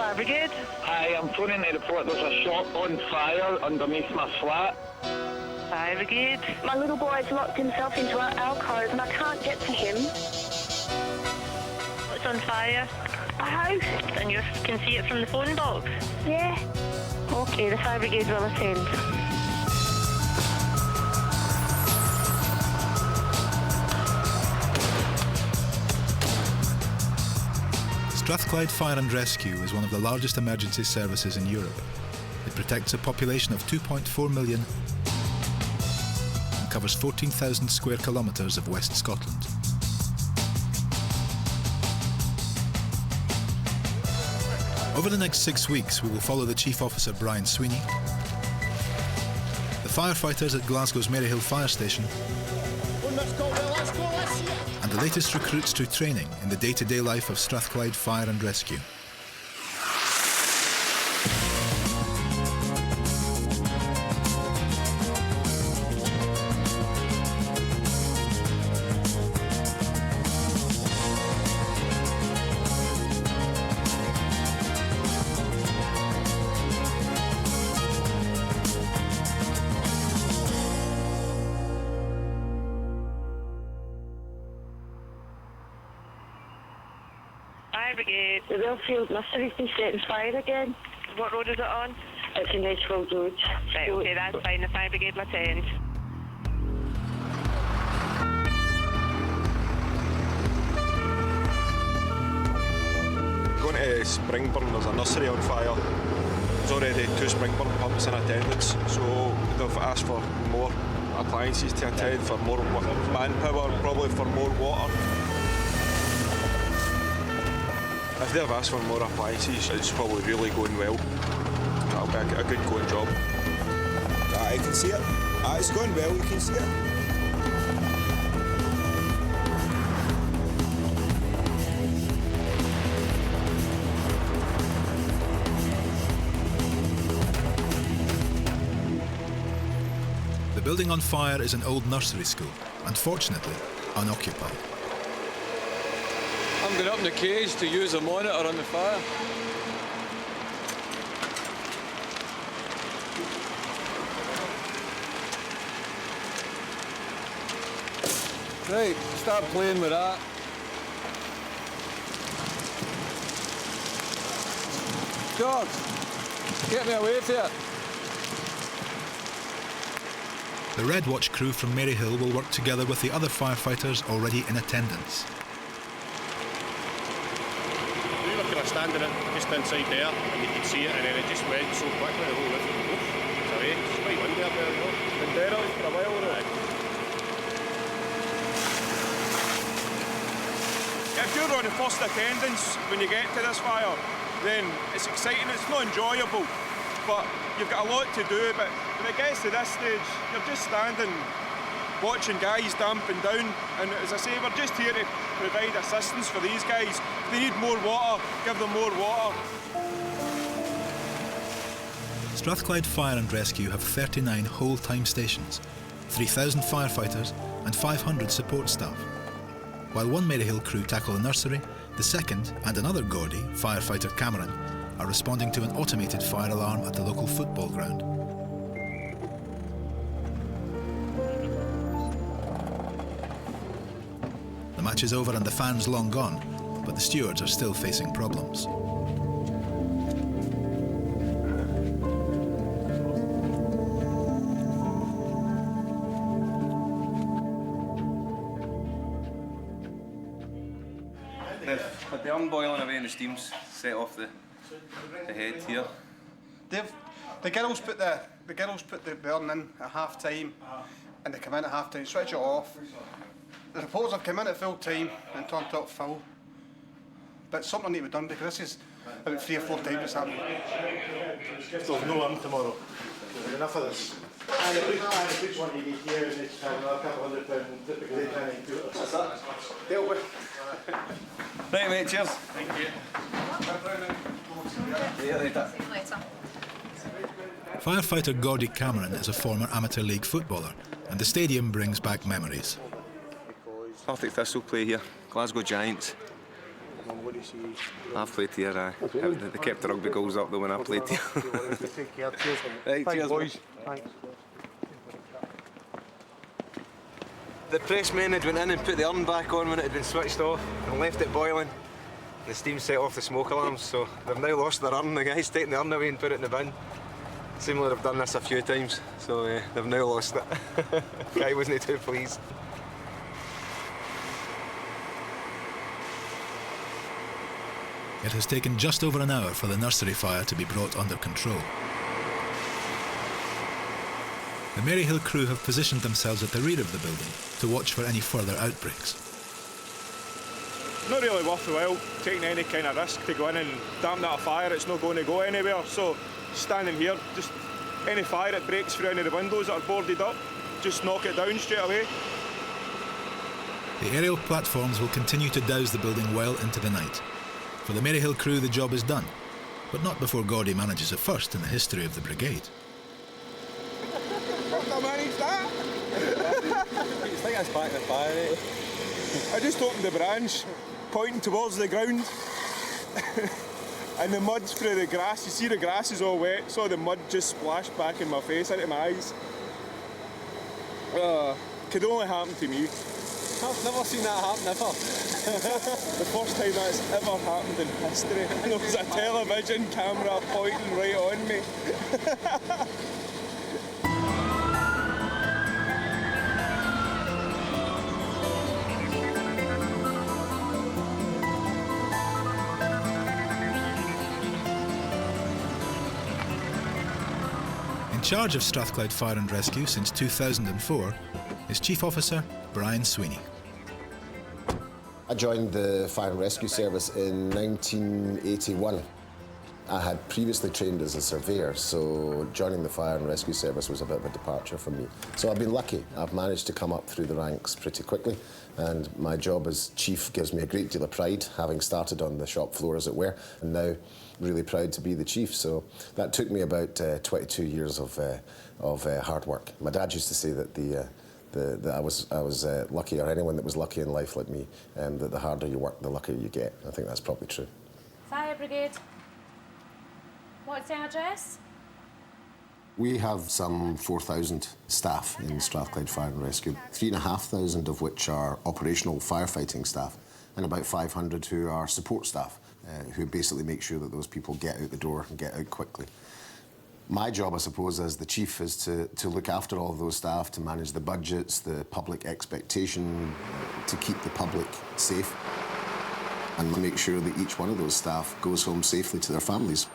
Fire Brigade. Hi, I'm phoning to report there's a shop on fire underneath my flat. Fire Brigade. My little boy's locked himself into our alcove and I can't get to him. What's on fire? A house. And you can see it from the phone box? Yeah. OK, the Fire Brigade will attend. Strathclyde Fire and Rescue is one of the largest emergency services in Europe. It protects a population of 2.4 million and covers 14,000 square kilometres of West Scotland. Over the next 6 weeks, we will follow the Chief Officer Brian Sweeney, the firefighters at Glasgow's Maryhill Fire Station, and the latest recruits to training in the day-to-day life of Strathclyde Fire and Rescue. Fire Brigade. The Wellfield nursery's been setting fire again. What road is it on? It's in Edgefield Road. Right, OK, that's fine. The Fire Brigade will attend. Going to Springburn, there's a nursery on fire. There's already 2 Springburn pumps in attendance, so they've asked for more appliances to attend, for more manpower, probably for more water. If they've asked for more appliances, it's probably really going well. That'll be a good going job. I can see it. It's going well, you can see it. The building on fire is an old nursery school, unfortunately unoccupied. I'm going up in the cage to use a monitor on the fire. Right, start playing with that. George, get me away from it. The Red Watch crew from Maryhill will work together with the other firefighters already in attendance. We were kind of standing it just inside there and you could see it, and then it just went so quickly, the whole roof. It's away. It's quite windy up there, you know. Been there out for a while, though. If you're on the first attendance when you get to this fire, then it's exciting, it's not enjoyable, but you've got a lot to do. But when it gets to this stage, you're just standing, watching guys damping down, and as I say, we're just here to provide assistance for these guys. If they need more water, give them more water. Strathclyde Fire and Rescue have 39 whole-time stations, 3,000 firefighters and 500 support staff. While one Maryhill crew tackle the nursery, the second, and another Gordy, firefighter Cameron, are responding to an automated fire alarm at the local football ground. The match is over and the fans long gone, but the stewards are still facing problems. But the boiling away and the steam's set off the head here. The girls put the burn in at half time, and they come in at half time, switch it off. The reporters have come in at full time and turned it up full. But something needs to be done because this is about 3 or 4 times it's happened. There's no in tomorrow. There's enough of this. And the boots want to be here, and it's another couple £100 because they try and do it. That's that. Dealt with. Right, mate, cheers. Thank you. See you later. Firefighter Gordy Cameron is a former amateur league footballer, and the stadium brings back memories. Partick Thistle play here, Glasgow Giants. I've played here, they kept the rugby goals up though when I played here. Take care. Cheers. Right, Thanks, cheers, boys. Thanks. The pressmen had went in and put the urn back on when it had been switched off and left it boiling. The steam set off the smoke alarms, so they've now lost their urn. The guy's taken the urn away and put it in the bin. Seemingly they've done this a few times, so they've now lost it. The guy wasn't too pleased. It has taken just over an hour for the nursery fire to be brought under control. The Maryhill crew have positioned themselves at the rear of the building to watch for any further outbreaks. Not really worth the while taking any kind of risk to go in and damp that fire. It's not going to go anywhere. So standing here, just any fire that breaks through any of the windows that are boarded up, just knock it down straight away. The aerial platforms will continue to douse the building well into the night. For the Maryhill crew, the job is done, but not before Gordy manages a first in the history of the brigade. I managed that! It's like that's back in the fire, eh? I just opened the branch, pointing towards the ground, and the mud through the grass. You see the grass is all wet, so the mud just splashed back in my face, into my eyes. Could only happen to me. I've never seen that happen ever. The first time that's ever happened in history. And there was a television camera pointing right on me. In charge of Strathclyde Fire and Rescue since 2004 is Chief Officer Brian Sweeney. I joined the Fire and Rescue Service in 1981. I had previously trained as a surveyor, so joining the Fire and Rescue Service was a bit of a departure for me. So I've been lucky. I've managed to come up through the ranks pretty quickly, and my job as chief gives me a great deal of pride, having started on the shop floor, as it were, and now really proud to be the chief. So that took me about 22 years of hard work. My dad used to say that that I was lucky, or anyone that was lucky in life like me, that the harder you work, the luckier you get. I think that's probably true. Fire Brigade. What's the address? We have some 4,000 staff in Strathclyde Fire and Rescue, 3,500 of which are operational firefighting staff, and about 500 who are support staff, who basically make sure that those people get out the door and get out quickly. My job, I suppose, as the chief is to look after all of those staff, to manage the budgets, the public expectation, to keep the public safe, and make sure that each one of those staff goes home safely to their families.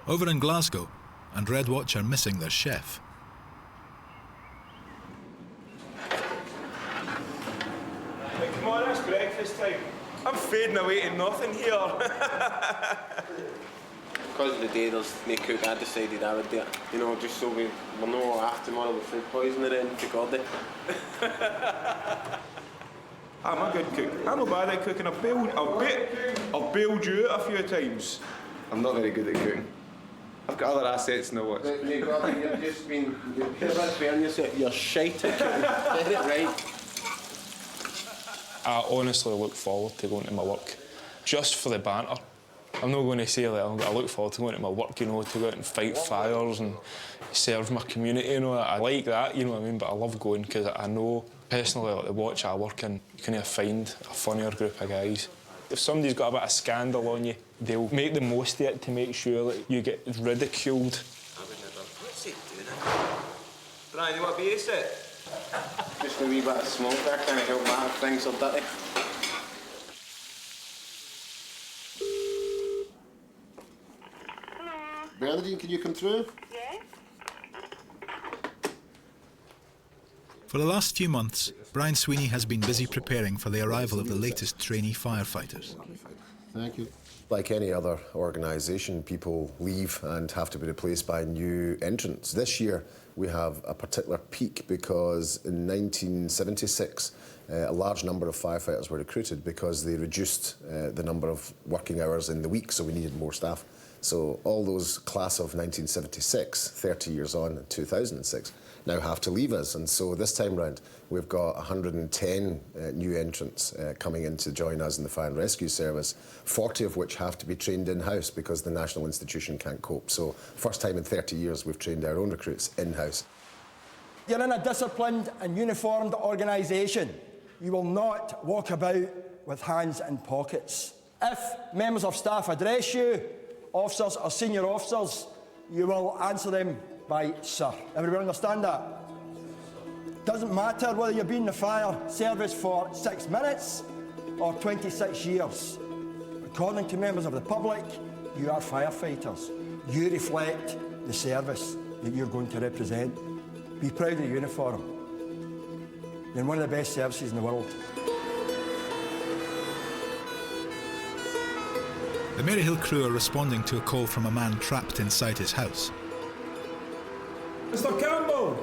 Over in Glasgow, and Red Watch are missing their chef. Like, come on, it's breakfast time. I'm fading away to nothing here. Because of the day there's no cook, I decided I would do it. You know, just so we're not off tomorrow with food poisoning in to Gordy. I'm a good cook. I'm not bad at cooking. I've bailed you out a few times. I'm not very good at cooking. I've got other assets in the watch. But, no, Gordy, you've just been... You're a bit fair on yourself. You're shite at cooking. Get it right. I honestly look forward to going to my work, just for the banter. I'm not going to say that I look forward to going to my work, you know, to go out and fight fires and serve my community, you know. I like that, you know what I mean, but I love going because I know, personally, like the watch I work in, you can find a funnier group of guys. If somebody's got a bit of scandal on you, they'll make the most of it to make sure that you get ridiculed. I would never. What's he doing? Brian, you want a beer set? Just a wee bit of smoke there, kind of help my things are dirty. Bernadine, can you come through? Yes? For the last few months, Brian Sweeney has been busy preparing for the arrival of the latest trainee firefighters. Thank you. Like any other organisation, people leave and have to be replaced by new entrants. This year, we have a particular peak because in 1976, a large number of firefighters were recruited because they reduced the number of working hours in the week, so we needed more staff. So all those class of 1976, 30 years on in 2006, now have to leave us. And so this time round, we've got 110 new entrants coming in to join us in the Fire and Rescue Service, 40 of which have to be trained in-house because the national institution can't cope. So first time in 30 years, we've trained our own recruits in-house. You're in a disciplined and uniformed organisation. You will not walk about with hands in pockets. If members of staff address you, officers or senior officers, you will answer them by sir. Everybody understand that? Doesn't matter whether you've been in the fire service for 6 minutes or 26 years. According to members of the public, you are firefighters. You reflect the service that you're going to represent. Be proud of the uniform. You're in one of the best services in the world. The Maryhill crew are responding to a call from a man trapped inside his house. Mr. Campbell,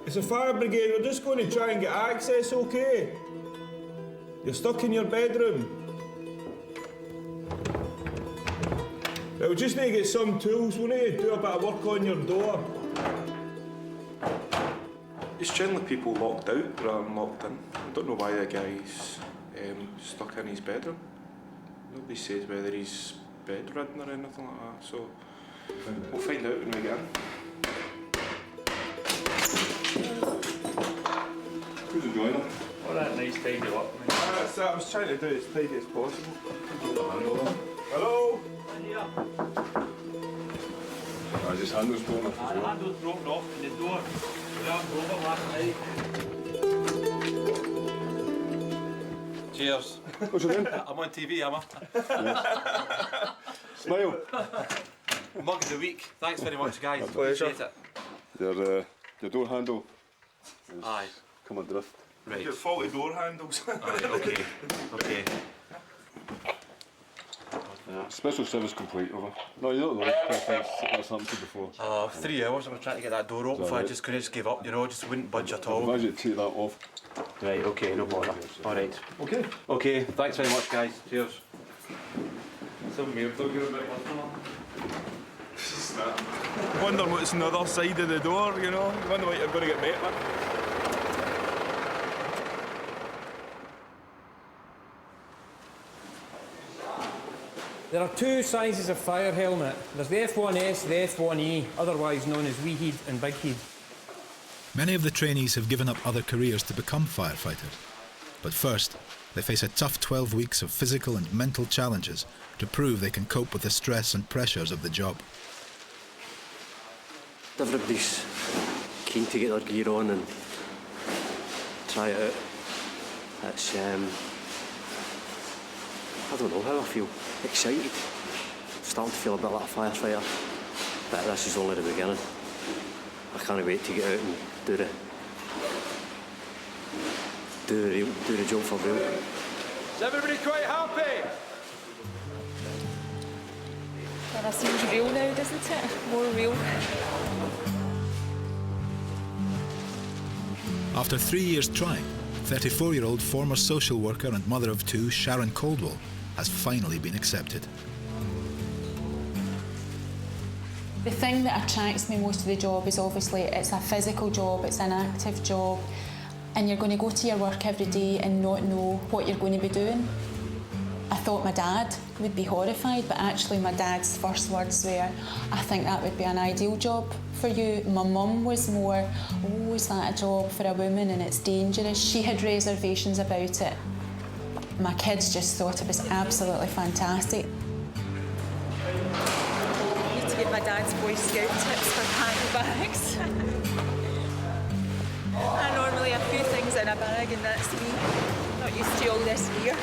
it's a fire brigade. We're just going to try and get access, okay? You're stuck in your bedroom. We just need to get some tools. We need to do a bit of work on your door. It's generally people locked out rather than locked in. I don't know why the guy's stuck in his bedroom. Nobody says whether he's bedridden or anything like that, so we'll find out when we get in. Who's the joiner? Oh, that nice tidy up. That's it. I was trying to do it as tidy as possible. Hello? His handle's blown off. The handle's broken off in the door. The arm's over last night. Cheers. What's your name? I'm on TV, am I? Smile. Mug of the week. Thanks very much, guys. Pleasure. Appreciate it. Your door handle is Aye. come adrift. Right. You've got faulty door handles. Aye, okay. Okay. Special service complete, over. No, you don't know. That's happened to you before. 3 hours I was trying to get that door open, so I just couldn't just give up, you know, just wouldn't budge at all. Why did you take that off? Right, okay, no bother. Alright. Okay. Okay, thanks very much, guys. Cheers. Some weird dog you're a bit Wonder what's on the other side of the door, you know? You wonder what you're going to get met with. There are two sizes of fire helmet. There's the F1S, the F1E, otherwise known as wee head and big head. Many of the trainees have given up other careers to become firefighters. But first, they face a tough 12 weeks of physical and mental challenges to prove they can cope with the stress and pressures of the job. Everybody's keen to get their gear on and try it out. It's, I don't know how I feel. Excited. Starting to feel a bit like a firefighter. But this is only the beginning. I can't wait to get out and do the job for real. Is everybody quite happy? Well, that seems real now, doesn't it? More real. After 3 years trying, 34-year-old former social worker and mother of two, Sharon Caldwell, has finally been accepted. The thing that attracts me most to the job is obviously it's a physical job, it's an active job, and you're going to go to your work every day and not know what you're going to be doing. I thought my dad would be horrified, but actually my dad's first words were, I think that would be an ideal job for you. My mum was more, oh, is that a job for a woman and it's dangerous? She had reservations about it. My kids just thought it was absolutely fantastic. I need to get my dad's Boy Scout tips for handbags. I normally have a few things in a bag and that's me. Not used to all this gear.